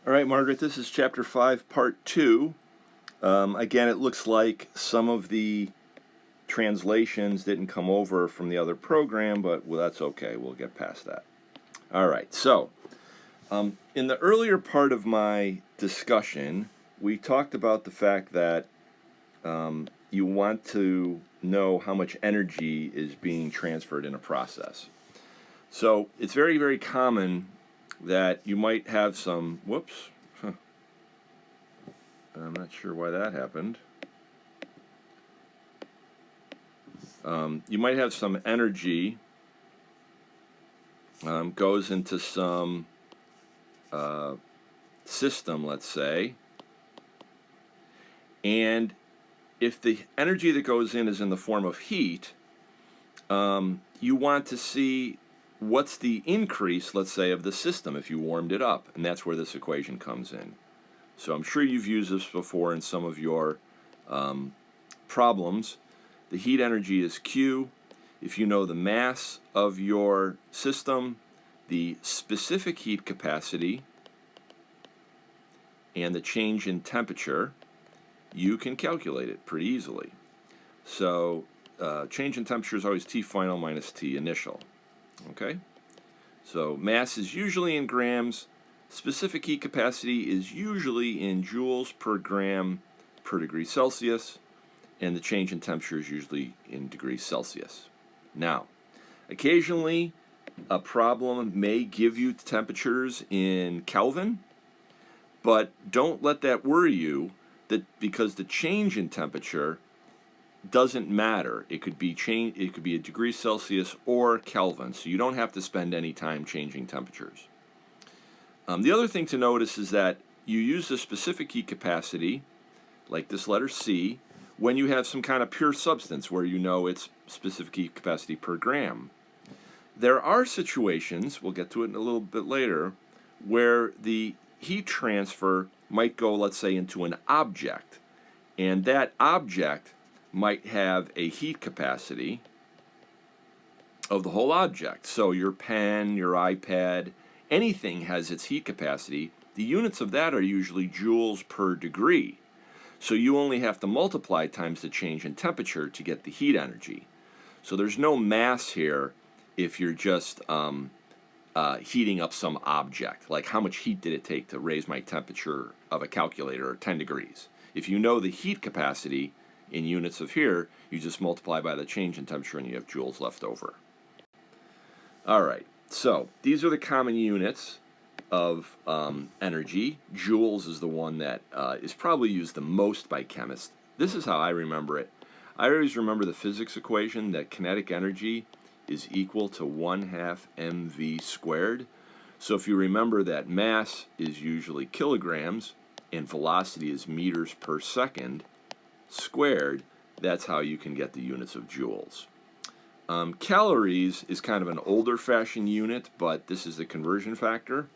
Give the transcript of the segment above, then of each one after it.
All right, Margaret, this is Chapter 5, Part 2. Again, it looks like some of the translations didn't come over from the other program, but well, that's okay. We'll get past that. All right, so in the earlier part of my discussion, we talked about the fact that you want to know how much energy is being transferred in a process. So it's very, very common that you might have some, whoops, I'm not sure why that happened. You might have some energy goes into some system, let's say, and if the energy that goes in is in the form of heat, you want to see what's the increase, let's say, of the system if you warmed it up, and that's where this equation comes in. So I'm sure you've used this before in some of your problems. The heat energy is Q. If you know the mass of your system, the specific heat capacity, and the change in temperature, you can calculate it pretty easily. So change in temperature is always T final minus T initial. Okay? So mass is usually in grams. Specific heat capacity is usually in joules per gram per degree Celsius, and the change in temperature is usually in degrees Celsius. Now, occasionally a problem may give you temperatures in Kelvin, but don't let that worry you, because the change in temperature doesn't matter. It could be a degree Celsius or Kelvin, so you don't have to spend any time changing temperatures. The other thing to notice is that you use the specific heat capacity, like this letter C, when you have some kind of pure substance where you know its specific heat capacity per gram. There are situations, we'll get to it in a little bit later, where the heat transfer might go, let's say, into an object, and that object might have a heat capacity of the whole object. So your pen, your iPad, anything has its heat capacity. The units of that are usually joules per degree. So you only have to multiply times the change in temperature to get the heat energy. So there's no mass here if you're just heating up some object, like how much heat did it take to raise my temperature of a calculator 10 degrees. If you know the heat capacity in units of here, you just multiply by the change in temperature and you have joules left over. All right, so these are the common units of energy. Joules is the one that is probably used the most by chemists. This is how I remember it. I always remember the physics equation that kinetic energy is equal to 1/2 mv squared. So if you remember that mass is usually kilograms and velocity is meters per second squared, that's how you can get the units of joules. Calories is kind of an older fashioned unit, but this is the conversion factor.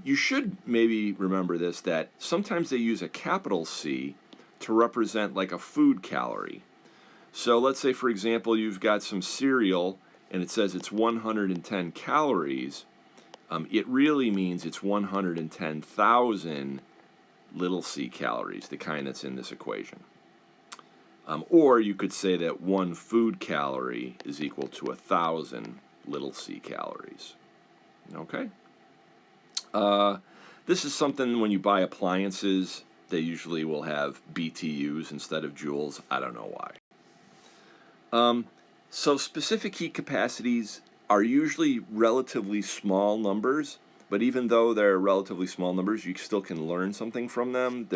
You should maybe remember this, that sometimes they use a capital C to represent like a food calorie. So let's say, for example, you've got some cereal and it says it's 110 calories. It really means it's 110,000 little c calories, the kind that's in this equation. Or you could say that one food calorie is equal to 1,000 little c calories. Okay? This is something when you buy appliances, they usually will have BTUs instead of joules. I don't know why. So specific heat capacities are usually relatively small numbers, but even though they're relatively small numbers, you still can learn something from them.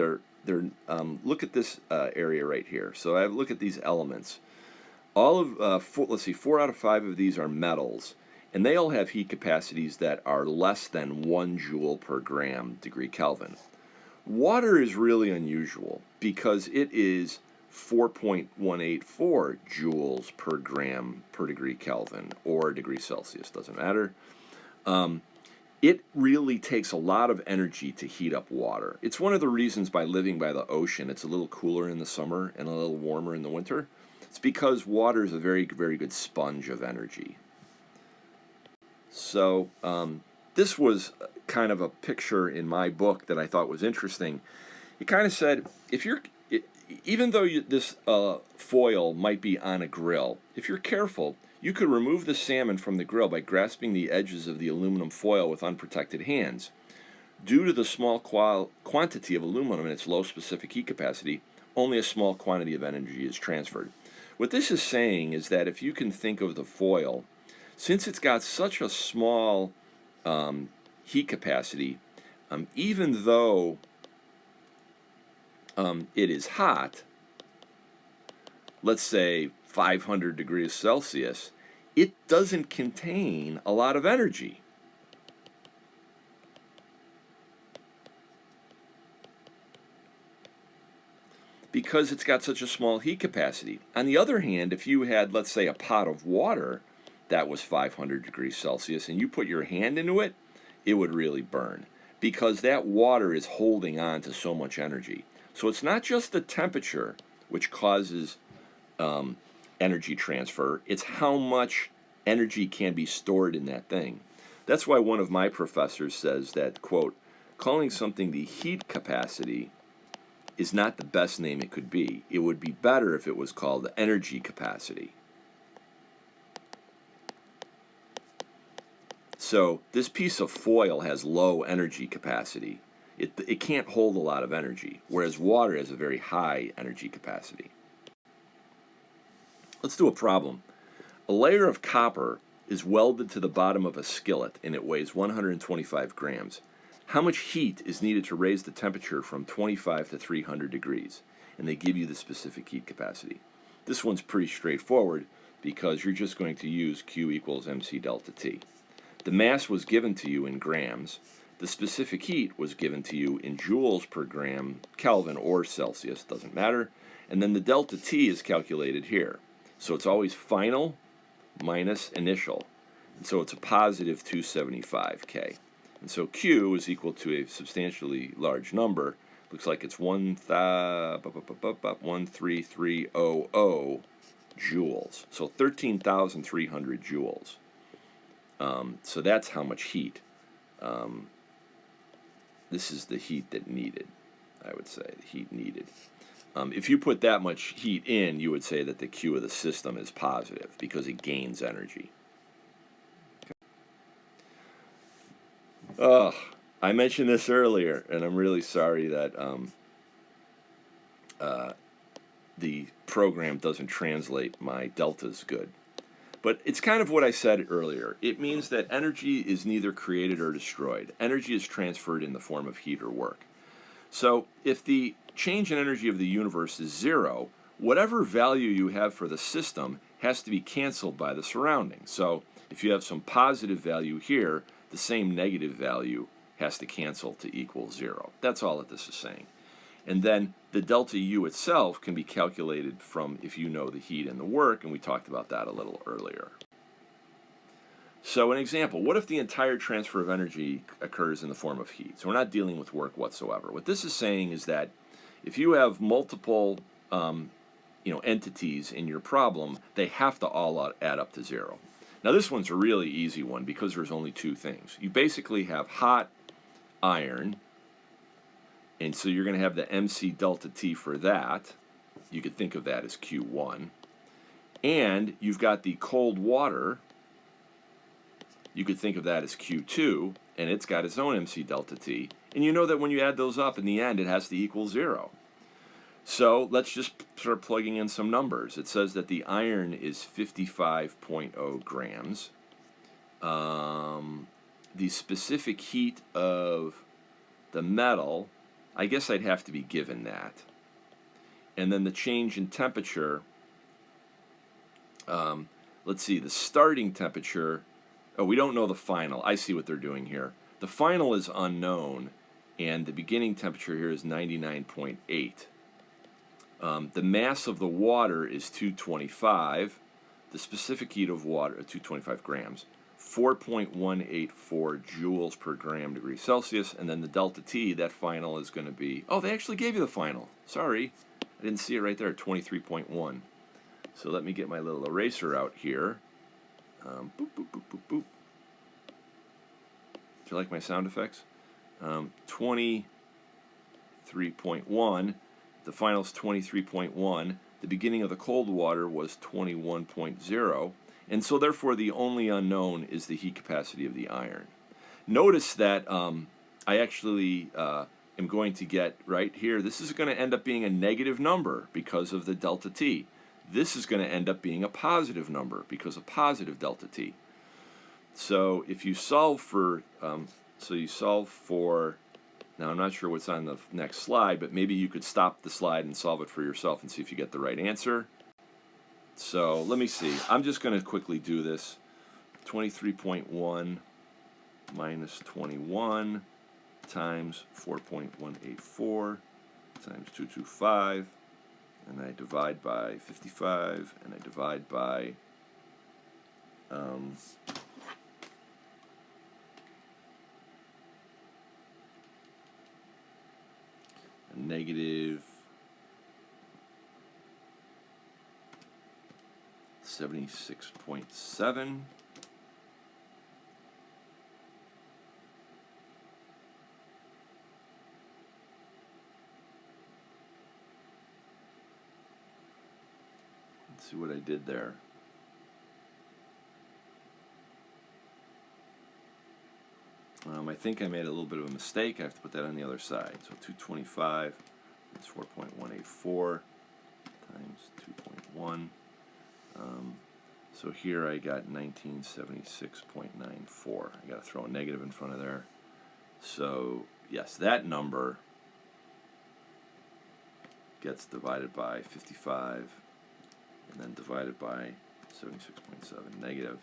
Look at this area right here. So I look at these elements. All of, 4 out of 5 of these are metals, and they all have heat capacities that are less than 1 joule per gram degree Kelvin. Water is really unusual because it is 4.184 joules per gram per degree Kelvin, or degree Celsius, doesn't matter. It really takes a lot of energy to heat up water. It's one of the reasons by living by the ocean, it's a little cooler in the summer and a little warmer in the winter. It's because water is a very, very good sponge of energy. So this was kind of a picture in my book that I thought was interesting. It kind of said, even though this foil might be on a grill, if you're careful, you could remove the salmon from the grill by grasping the edges of the aluminum foil with unprotected hands. Due to the small quantity of aluminum and its low specific heat capacity, only a small quantity of energy is transferred. What this is saying is that if you can think of the foil, since it's got such a small heat capacity, even though it is hot, let's say 500 degrees Celsius, it doesn't contain a lot of energy. Because it's got such a small heat capacity. On the other hand, if you had, let's say, a pot of water that was 500 degrees Celsius and you put your hand into it, it would really burn because that water is holding on to so much energy. So it's not just the temperature which causes energy transfer, it's how much energy can be stored in that thing. That's why one of my professors says that, quote, calling something the heat capacity is not the best name it could be. It would be better if it was called energy capacity. So this piece of foil has low energy capacity. It can't hold a lot of energy, whereas water has a very high energy capacity. Let's do a problem. A layer of copper is welded to the bottom of a skillet and it weighs 125 grams. How much heat is needed to raise the temperature from 25 to 300 degrees? And they give you the specific heat capacity. This one's pretty straightforward because you're just going to use Q equals mc delta T. The mass was given to you in grams. The specific heat was given to you in joules per gram, Kelvin or Celsius, doesn't matter. And then the delta T is calculated here. So it's always final minus initial. And so it's a positive 275 K. And so Q is equal to a substantially large number. Looks like it's 13300 joules. So 13,300 joules. So that's how much heat. This is the heat that needed, I would say, the heat needed. If you put that much heat in, you would say that the Q of the system is positive because it gains energy. I mentioned this earlier, and I'm really sorry that the program doesn't translate my deltas good. But it's kind of what I said earlier. It means that energy is neither created or destroyed. Energy is transferred in the form of heat or work. So if the change in energy of the universe is zero, whatever value you have for the system has to be canceled by the surroundings. So if you have some positive value here, the same negative value has to cancel to equal zero. That's all that this is saying. And then the delta U itself can be calculated from if you know the heat and the work, and we talked about that a little earlier. So an example, what if the entire transfer of energy occurs in the form of heat? So we're not dealing with work whatsoever. What this is saying is that if you have multiple entities in your problem, they have to all add up to zero. Now this one's a really easy one because there's only two things. You basically have hot iron, and so you're going to have the mc delta T for that. You could think of that as Q1. And you've got the cold water. You could think of that as Q2, and it's got its own mc delta T. And you know that when you add those up, in the end, it has to equal zero. So let's just start plugging in some numbers. It says that the iron is 55.0 grams. The specific heat of the metal, I guess I'd have to be given that. And then the change in temperature, let's see, the starting temperature, we don't know the final. I see what they're doing here. The final is unknown, and the beginning temperature here is 99.8. The mass of the water is 225. The specific heat of water, 225 grams. 4.184 joules per gram degree Celsius, and then the delta T, that final is going to be, oh, they actually gave you the final. Sorry, I didn't see it right there, 23.1. So let me get my little eraser out here. Boop, boop, boop, boop, boop. you like my sound effects? 23.1. The final's 23.1. The beginning of the cold water was 21.0. And so therefore the only unknown is the heat capacity of the iron. Notice that I actually am going to get right here, this is going to end up being a negative number because of the delta T. This is going to end up being a positive number because of positive delta T. So if you solve for, now I'm not sure what's on the next slide, but maybe you could stop the slide and solve it for yourself and see if you get the right answer. So let me see. I'm just going to quickly do this. 23.1 minus 21 times 4.184 times 225, and I divide by 55, and I divide by a negative 76.7. Let's see what I did there. I think I made a little bit of a mistake. I have to put that on the other side. So 225 is 4.184 times 2.1. So here I got 1976.94. I got to throw a negative in front of there. So yes, that number gets divided by 55 and then divided by 76.7 negative.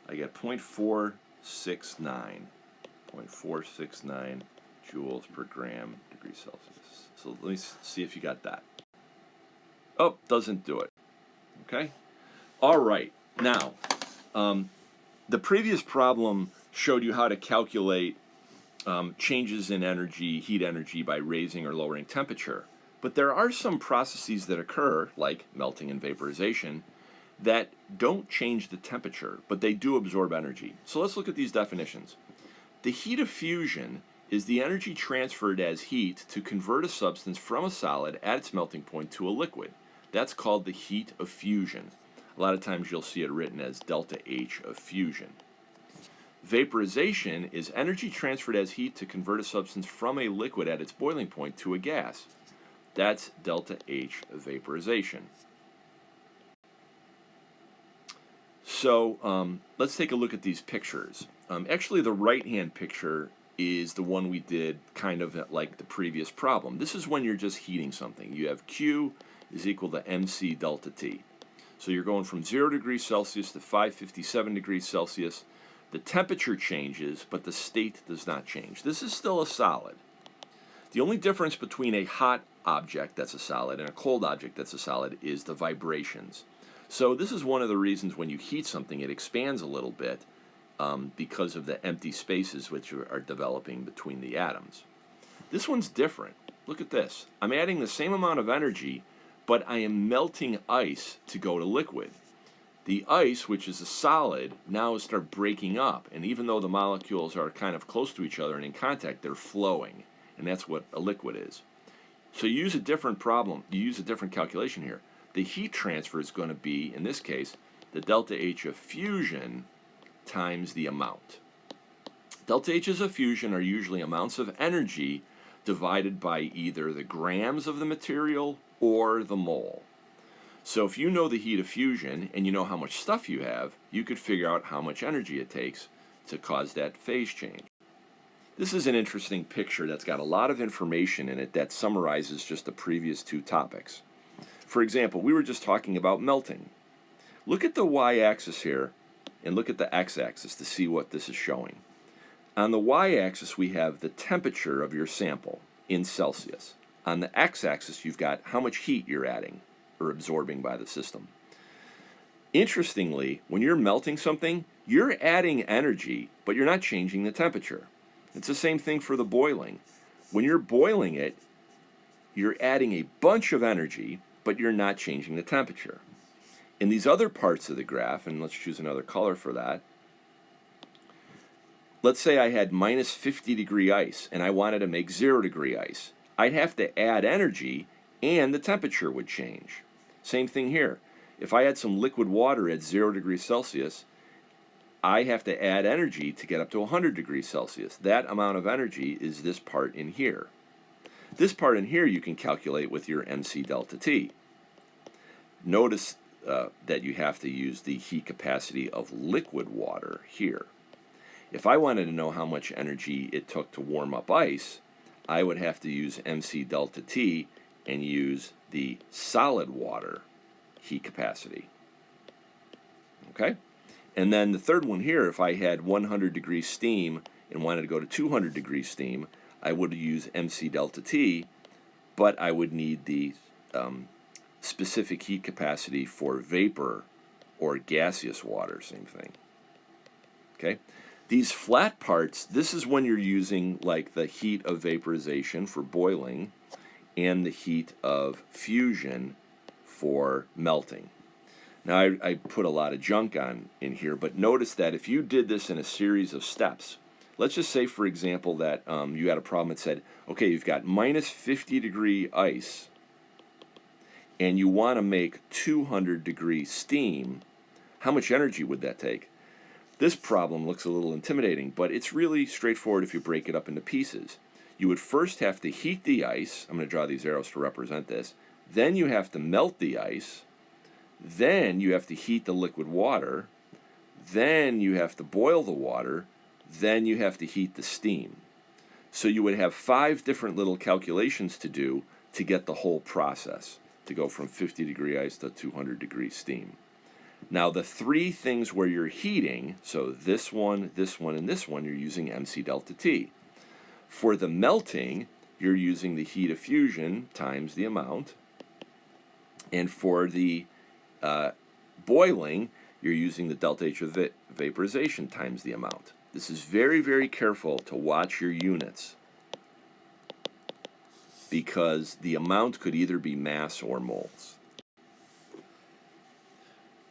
I get 0.469 joules per gram degrees Celsius. So let me see if you got that. Oh, doesn't do it. Okay. All right. Now, the previous problem showed you how to calculate changes in energy, heat energy, by raising or lowering temperature. But there are some processes that occur, like melting and vaporization, that don't change the temperature, but they do absorb energy. So let's look at these definitions. The heat of fusion is the energy transferred as heat to convert a substance from a solid at its melting point to a liquid. That's called the heat of fusion. A lot of times you'll see it written as delta H of fusion. Vaporization is energy transferred as heat to convert a substance from a liquid at its boiling point to a gas. That's delta H of vaporization. So let's take a look at these pictures. Actually, the right-hand picture is the one we did kind of like the previous problem. This is when you're just heating something. You have Q is equal to MC delta T. So you're going from 0 degrees Celsius to 557 degrees Celsius. The temperature changes, but the state does not change. This is still a solid. The only difference between a hot object that's a solid and a cold object that's a solid is the vibrations. So this is one of the reasons when you heat something, it expands a little bit because of the empty spaces which are developing between the atoms. This one's different. Look at this. I'm adding the same amount of energy, but I am melting ice to go to liquid. The ice, which is a solid, now start breaking up, and even though the molecules are kind of close to each other and in contact, they're flowing, and that's what a liquid is. So you use a different problem, you use a different calculation here. The heat transfer is going to be, in this case, the delta H of fusion times the amount. Delta H's of fusion are usually amounts of energy divided by either the grams of the material or the mole. So if you know the heat of fusion and you know how much stuff you have, you could figure out how much energy it takes to cause that phase change. This is an interesting picture that's got a lot of information in it that summarizes just the previous two topics. For example, we were just talking about melting. Look at the y-axis here and look at the x-axis to see what this is showing. On the y-axis we have the temperature of your sample in Celsius. On the x-axis you've got how much heat you're adding or absorbing by the system. Interestingly, when you're melting something, you're adding energy, but you're not changing the temperature. It's the same thing for the boiling. When you're boiling it, you're adding a bunch of energy, but you're not changing the temperature. In these other parts of the graph, and let's choose another color for that, let's say I had minus 50 degree ice and I wanted to make 0 degree ice. I'd have to add energy and the temperature would change. Same thing here. If I had some liquid water at 0 degrees Celsius, I have to add energy to get up to 100 degrees Celsius. That amount of energy is this part in here. This part in here you can calculate with your MC delta T. Notice that you have to use the heat capacity of liquid water here. If I wanted to know how much energy it took to warm up ice, I would have to use MC delta T and use the solid water heat capacity. Okay? And then the third one here, if I had 100 degree steam and wanted to go to 200 degree steam, I would use MC delta T, but I would need the specific heat capacity for vapor or gaseous water, same thing. Okay? These flat parts, this is when you're using like the heat of vaporization for boiling and the heat of fusion for melting. Now I put a lot of junk on in here, but notice that if you did this in a series of steps, let's just say, for example, that you had a problem that said, okay, you've got minus 50 degree ice, and you want to make 200 degree steam. How much energy would that take? This problem looks a little intimidating, but it's really straightforward if you break it up into pieces. You would first have to heat the ice. I'm going to draw these arrows to represent this. Then you have to melt the ice. Then you have to heat the liquid water. Then you have to boil the water. Then you have to heat the steam. So you would have 5 different little calculations to do to get the whole process, to go from 50 degree ice to 200 degree steam. Now the 3 things where you're heating, so this one, and this one, you're using MC delta T. For the melting, you're using the heat of fusion times the amount. And for the boiling, you're using the delta H of vaporization times the amount. This is very, very careful to watch your units, because the amount could either be mass or moles.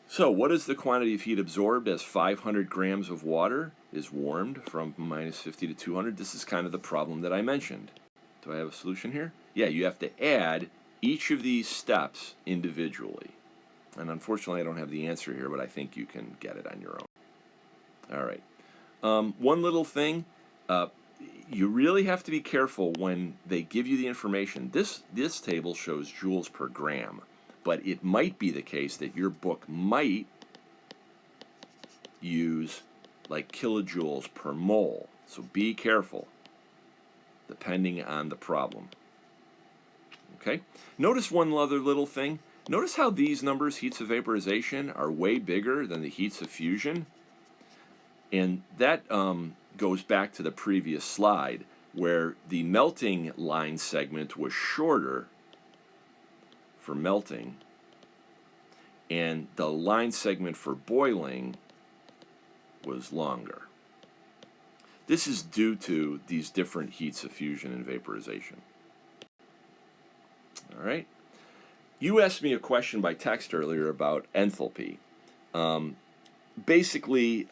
So what is the quantity of heat absorbed as 500 grams of water is warmed from minus 50 to 200? This is kind of the problem that I mentioned. Do I have a solution here? Yeah, you have to add each of these steps individually. And unfortunately, I don't have the answer here, but I think you can get it on your own. All right. One little thing, you really have to be careful when they give you the information. This table shows joules per gram, but it might be the case that your book might use like kilojoules per mole. So be careful, depending on the problem. Okay? Notice one other little thing. Notice how these numbers, heats of vaporization, are way bigger than the heats of fusion. And that goes back to the previous slide, where the melting line segment was shorter for melting, and the line segment for boiling was longer. This is due to these different heats of fusion and vaporization. All right. You asked me a question by text earlier about enthalpy. Basically,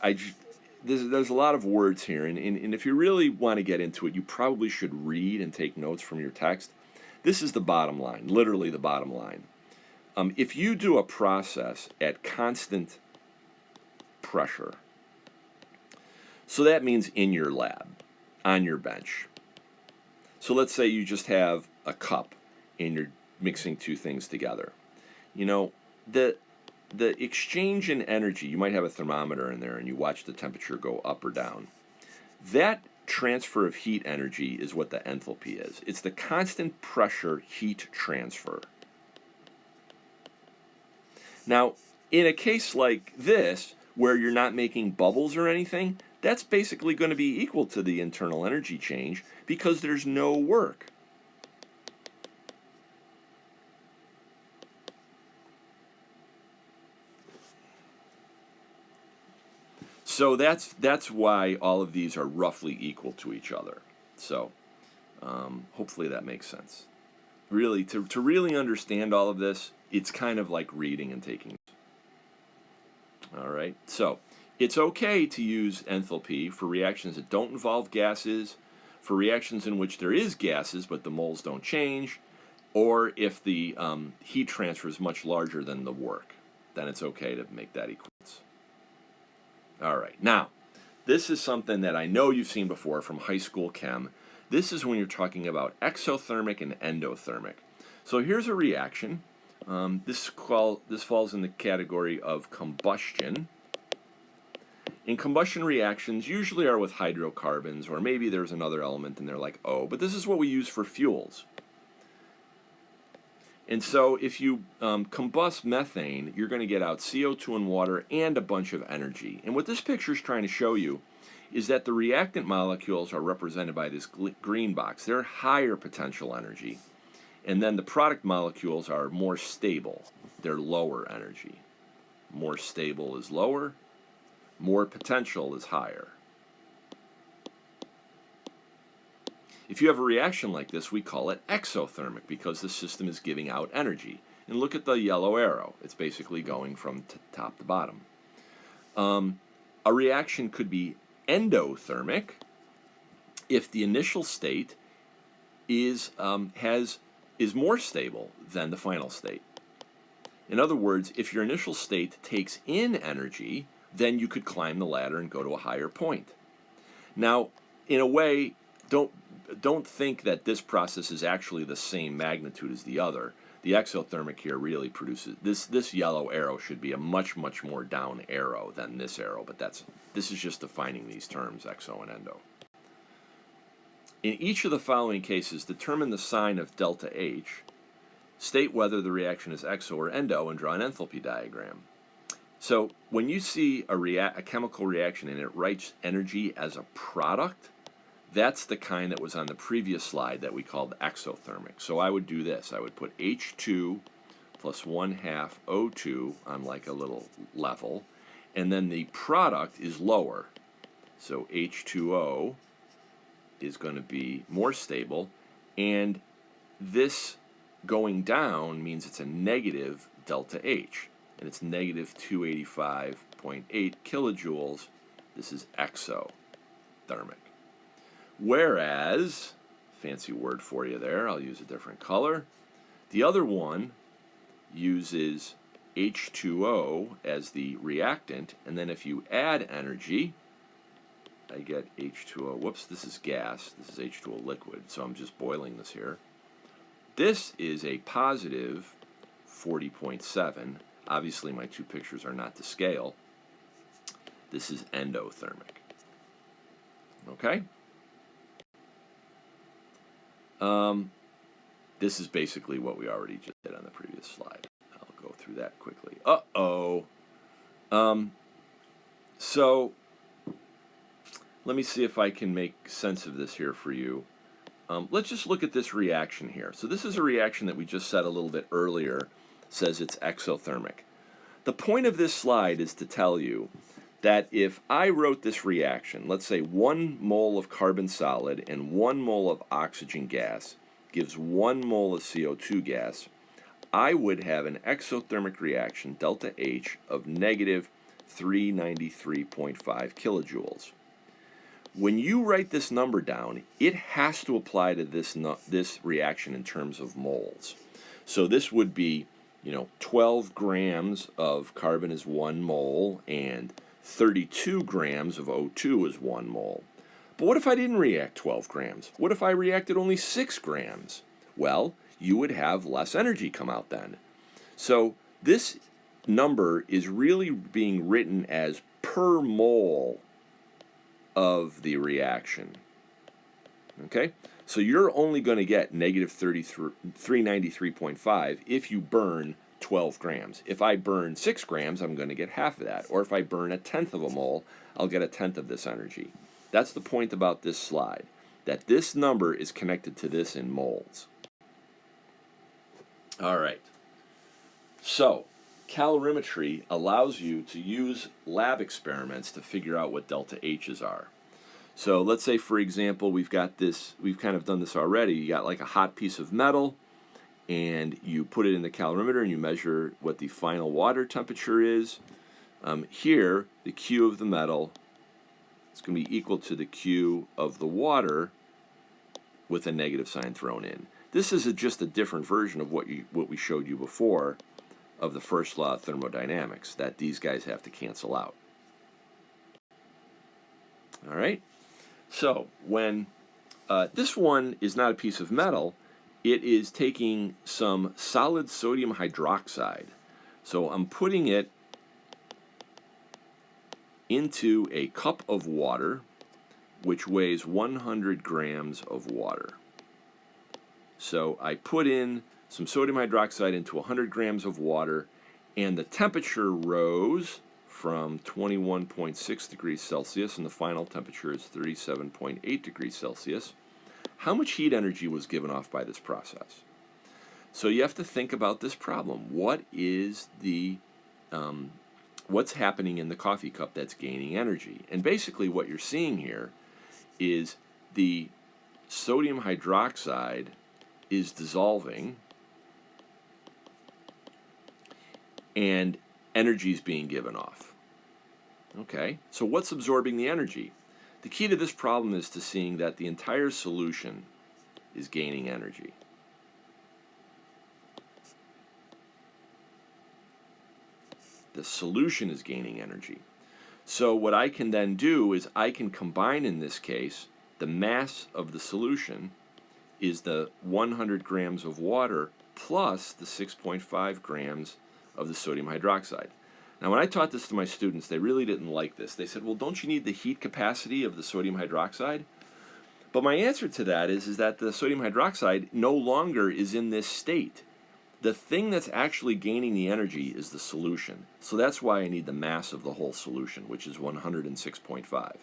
there's a lot of words here, and if you really want to get into it, you probably should read and take notes from your text. This is the bottom line, literally the bottom line. If you do a process at constant pressure, so that means in your lab, on your bench. So let's say you just have a cup and you're mixing 2 things together. You know, the exchange in energy, you might have a thermometer in there and you watch the temperature go up or down. That transfer of heat energy is what the enthalpy is. It's the constant pressure heat transfer. Now, in a case like this, where you're not making bubbles or anything, that's basically going to be equal to the internal energy change because there's no work. So that's why all of these are roughly equal to each other. So hopefully that makes sense. Really, to really understand all of this, it's kind of like reading and taking. All right. So It's okay to use enthalpy for reactions that don't involve gases, for reactions in which there is gases but the moles don't change, or if the heat transfer is much larger than the work, then it's okay to make that equals. All right, now, this is something that I know you've seen before from high school chem. This is when you're talking about exothermic and endothermic. So here's a reaction. This falls in the category of combustion. And combustion reactions usually are with hydrocarbons, or maybe there's another element in there like O, but this is what we use for fuels. And so if you combust methane, you're going to get out CO2 and water and a bunch of energy. And what this picture is trying to show you is that the reactant molecules are represented by this green box. They're higher potential energy. And then the product molecules are more stable. They're lower energy. More stable is lower. More potential is higher. If you have a reaction like this, we call it exothermic because the system is giving out energy. And look at the yellow arrow. It's basically going from top to bottom. A reaction could be endothermic if the initial state is more stable than the final state. In other words, if your initial state takes in energy, then you could climb the ladder and go to a higher point. Now, in a way, don't think that this process is actually the same magnitude as the other. The exothermic here really produces this yellow arrow should be a much more down arrow than this arrow, but this is just defining these terms, exo and endo. In each of the following cases, determine the sign of delta H, state whether the reaction is exo or endo, and draw an enthalpy diagram. So when you see a chemical reaction and it writes energy as a product, that's the kind that was on the previous slide that we called exothermic. So I would do this. I would put H2 plus 1/2 O2 on like a little level, and then the product is lower. So H2O is going to be more stable, and this going down means it's a negative delta H. And it's negative 285.8 kilojoules. This is exothermic. Whereas, fancy word for you there, I'll use a different color. The other one uses H2O as the reactant, and then if you add energy, I get H2O. Whoops, this is gas. This is H2O liquid, so I'm just boiling this here. This is a positive 40.7. Obviously, my two pictures are not to scale. This is endothermic. Okay? This is basically what we already just did on the previous slide. I'll go through that quickly. So, let me see if I can make sense of this here for you. Let's just look at this reaction here. So this is a reaction that we just said a little bit earlier, says it's exothermic. The point of this slide is to tell you that if I wrote this reaction, let's say 1 mole of carbon solid and 1 mole of oxygen gas gives 1 mole of CO2 gas, I would have an exothermic reaction, delta H, of negative 393.5 kilojoules. When you write this number down, it has to apply to this reaction in terms of moles. So this would be, 12 grams of carbon is 1 mole, and 32 grams of O2 is 1 mole. But what if I didn't react 12 grams? What if I reacted only 6 grams? Well, you would have less energy come out then. So this number is really being written as per mole of the reaction. Okay? So you're only going to get negative 393.5 if you burn 12 grams. If I burn 6 grams, I'm going to get half of that. Or if I burn 1/10 of a mole, I'll get 1/10 of this energy. That's the point about this slide, that this number is connected to this in moles. All right. So calorimetry allows you to use lab experiments to figure out what delta H's are. So let's say, for example, we've kind of done this already. You got like a hot piece of metal, and you put it in the calorimeter and you measure what the final water temperature is. Here, the Q of the metal is going to be equal to the Q of the water with a negative sign thrown in. This is just a different version of what we showed you before of the first law of thermodynamics, that these guys have to cancel out. All right? So when this one is not a piece of metal, it is taking some solid sodium hydroxide. So I'm putting it into a cup of water, which weighs 100 grams of water. So I put in some sodium hydroxide into 100 grams of water, and the temperature rose from 21.6 degrees Celsius, and the final temperature is 37.8 degrees Celsius. How much heat energy was given off by this process? So you have to think about this problem. What is what's happening in the coffee cup that's gaining energy? And basically what you're seeing here is the sodium hydroxide is dissolving and energy is being given off. Okay, so what's absorbing the energy? The key to this problem is to seeing that the entire solution is gaining energy. The solution is gaining energy. So what I can then do is I can combine, in this case, the mass of the solution is the 100 grams of water plus the 6.5 grams of the sodium hydroxide. Now, when I taught this to my students, they really didn't like this. They said, well, don't you need the heat capacity of the sodium hydroxide? But my answer to that is that the sodium hydroxide no longer is in this state. The thing that's actually gaining the energy is the solution. So that's why I need the mass of the whole solution, which is 106.5.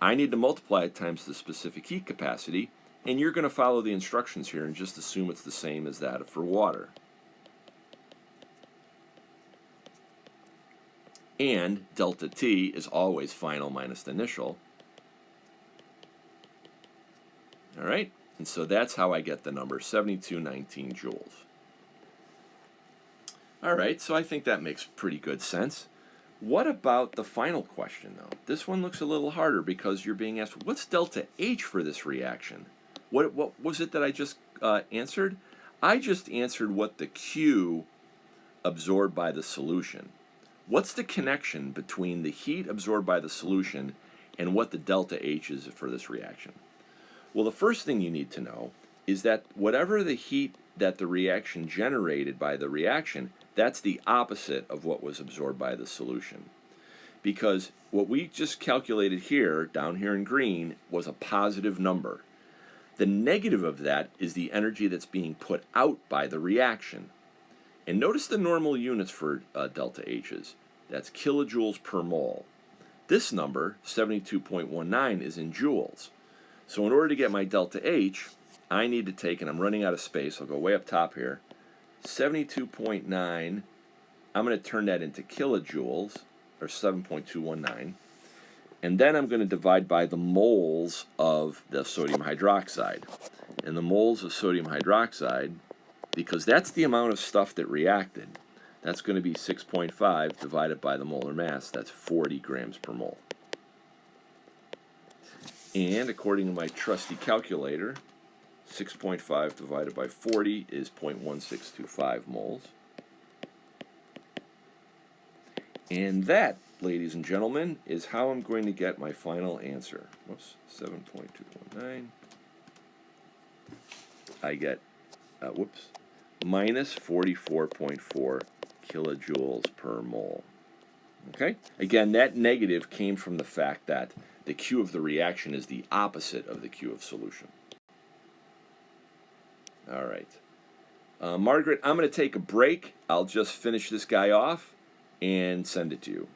I need to multiply it times the specific heat capacity, and you're going to follow the instructions here and just assume it's the same as that for water. And delta T is always final minus the initial. All right, and so that's how I get the number 7219 joules. All right, so I think that makes pretty good sense. What about the final question, though? This one looks a little harder because you're being asked, what's delta H for this reaction? What was it that I just answered? I just answered what the Q absorbed by the solution. What's the connection between the heat absorbed by the solution and what the delta H is for this reaction? Well, the first thing you need to know is that whatever the heat that the reaction generated by the reaction, that's the opposite of what was absorbed by the solution. Because what we just calculated here, down here in green, was a positive number. The negative of that is the energy that's being put out by the reaction. And notice the normal units for delta H's. That's kilojoules per mole. This number, 72.19, is in joules. So in order to get my delta H, I need to take, and I'm running out of space, I'll go way up top here, 72.9, I'm going to turn that into kilojoules, or 7.219, and then I'm going to divide by the moles of the sodium hydroxide. And the moles of sodium hydroxide, because that's the amount of stuff that reacted, that's going to be 6.5 divided by the molar mass, that's 40 grams per mole. And according to my trusty calculator, 6.5 divided by 40 is 0.1625 moles. And that, ladies and gentlemen, is how I'm going to get my final answer. Whoops, 7.219. I get, minus 44.4 kilojoules per mole. Okay? Again, that negative came from the fact that the Q of the reaction is the opposite of the Q of solution. All right. Margaret, I'm going to take a break. I'll just finish this guy off and send it to you.